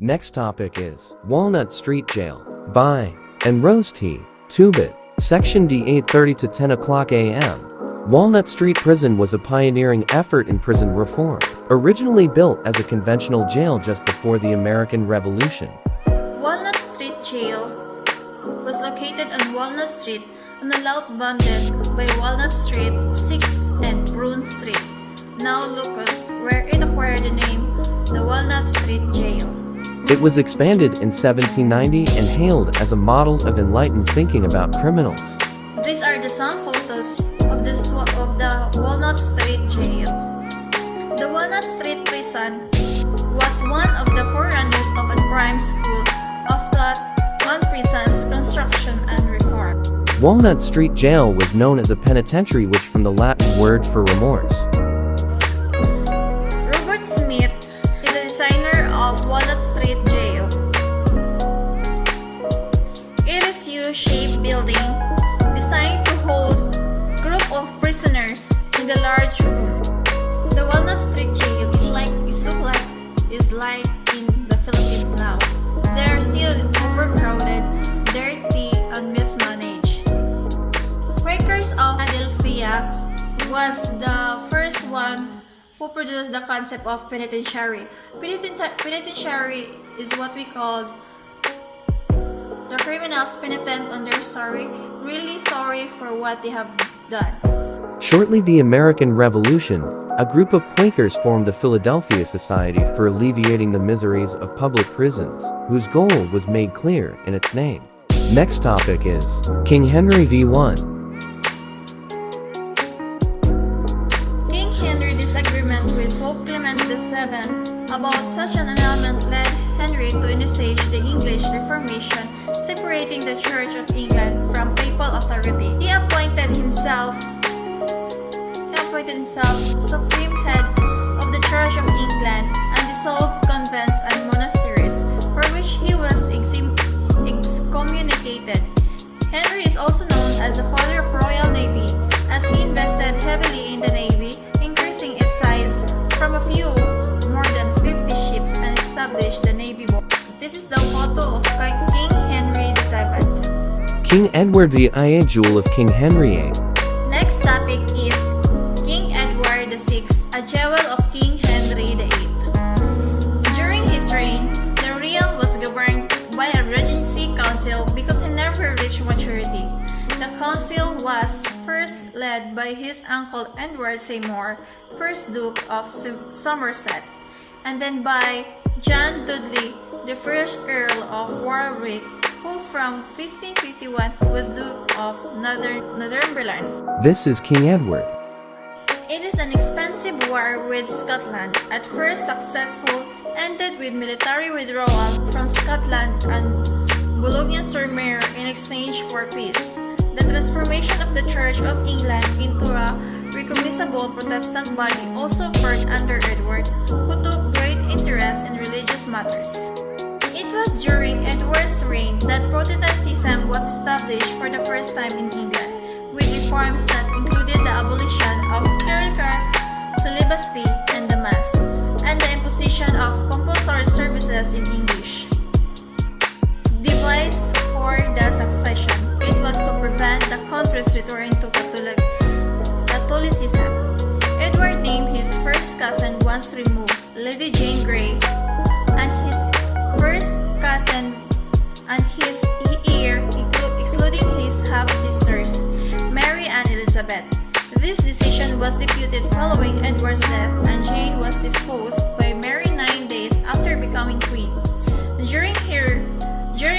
Next topic is Walnut Street Jail by and Rose T. Tubit. Section D 8:30 to 10 o'clock a.m. Walnut Street Prison was a pioneering effort in prison reform, originally built as a conventional jail just before the American Revolution. Walnut Street Jail was located on Walnut Street on a lot bounded by Walnut Street, 6th and Broome Street, now Locust, where it acquired the name the Walnut Street Jail. It was expanded in 1790 and hailed as a model of enlightened thinking about criminals. These are the some photos of the Walnut Street Jail. The Walnut Street Prison was one of the forerunners of a crime school of thought on prisons, construction, and reform. Walnut Street Jail was known as a penitentiary, which from the Latin word for remorse. Robert Smith is the designer of Walnut Street Jail. It is a U-shaped building designed to hold a group of prisoners in the large room. The Walnut Street Jail is like in the Philippines now. They are still overcrowded, dirty, and mismanaged. Quakers of Philadelphia was the first one who produced the concept of penitentiary. Penitentiary is what we call the criminals penitent on their really sorry for what they have done. Shortly the American Revolution, a group of Quakers formed the Philadelphia Society for Alleviating the Miseries of Public Prisons, whose goal was made clear in its name. Next topic is King Henry v. 1. King Henry's disagreement with Pope Clement VII about such an annulment led Henry to initiate the English Reformation, separating the Church of England from papal authority. He appointed himself supreme head of the Church of England and dissolved convents and monasteries, for which he was excommunicated. Henry is also known as the father of Royal Navy, as he invested heavily in the Navy, increasing its size from a few to more than 50 ships and established the Navy Board. This is the photo of King Henry VII. King Edward VIII, Jewel of King Henry VIII. Next topic is King Edward VI, a jewel of King Henry VIII. During his reign, the realm was governed by a regency council because he never reached maturity. The council was first led by his uncle Edward Seymour, 1st Duke of Somerset, and then by John Dudley, the 1st Earl of Warwick, who from 1551 was Duke of Northumberland. This is King Edward. It is an expensive war with Scotland, at first successful, ended with military withdrawal from Scotland and Boulogne-sur-Mer in exchange for peace. The transformation of the Church of England into a recognizable Protestant body also occurred under Edward, who took great interest in religious matters. It was during Edward's reign that Protestantism was established for the first time in England, with reforms that included the abolition of clerical celibacy and the Mass, and the imposition of compulsory services in English. Device for the succession. It was to prevent the country's return to Catholicism. Edward named his first cousin once removed, Lady Jane Grey, and his first cousin and his heir, excluding his half-sisters, Mary and Elizabeth. This decision was disputed following Edward's death, and Jane was deposed by Mary 9 days after becoming queen. During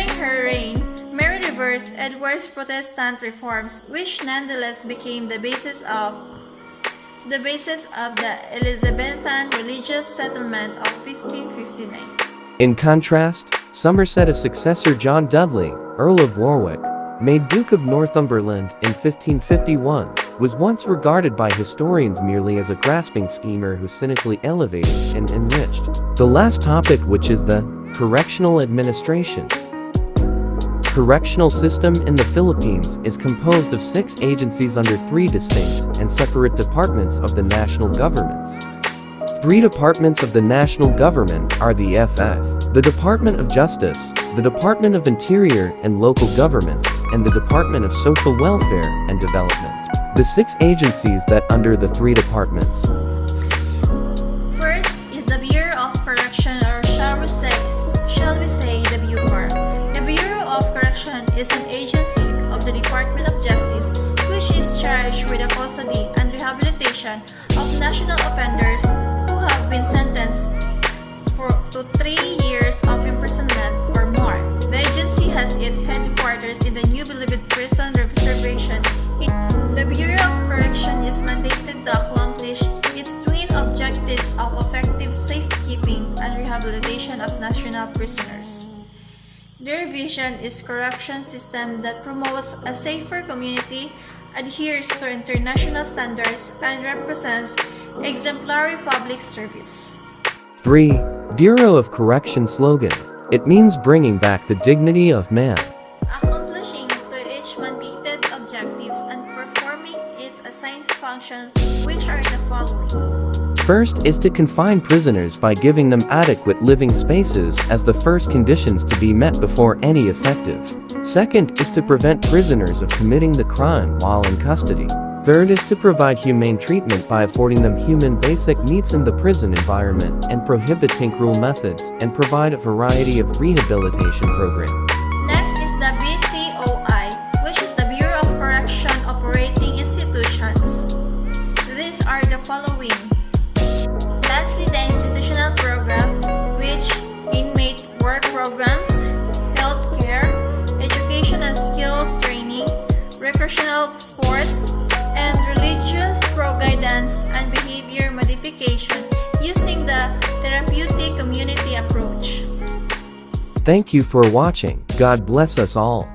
her reign, Mary reversed Edward's Protestant reforms, which nonetheless became the basis of the Elizabethan religious settlement of 1559. In contrast, Somerset's successor John Dudley, Earl of Warwick, made Duke of Northumberland in 1551, was once regarded by historians merely as a grasping schemer who cynically elevated and enriched. The last topic, which is the correctional administration. Correctional system in the Philippines is composed of 6 agencies under 3 distinct and separate departments of the national governments. Three departments of the national government are the FF, the Department of Justice, the Department of Interior and Local Governments, and the Department of Social Welfare and Development. The 6 agencies that under the 3 departments. First is the Bureau of Correction, or shall we say the BUCOR. The Bureau of Correction is an agency of the Department of Justice which is charged with the custody and rehabilitation of national offenders who have been sentenced to 3 years of imprisonment or more. The agency has its headquarters in the New Bilibid Prison Reservation. The Bureau of Correction is mandated to accomplish its twin objectives of effective safekeeping and rehabilitation of national prisoners. Their vision is correction system that promotes a safer community, adheres to international standards, and represents exemplary public service. 3. Bureau of Correction slogan. It means bringing back the dignity of man. Accomplishing to each mandated objectives and performing its assigned functions, which are the following. First is to confine prisoners by giving them adequate living spaces as the first conditions to be met before any effective. Second is to prevent prisoners of committing the crime while in custody. Third is to provide humane treatment by affording them human basic needs in the prison environment and prohibiting cruel methods, and provide a variety of rehabilitation programs. Next is the BCOI, which is the Bureau of Correction Operating Institutions. These are the following. Lastly, the institutional program, which inmate work programs, health care, education and skills training, recreational sports, and religious pro-guidance and behavior modification using the therapeutic community approach. Thank you for watching. God bless us all.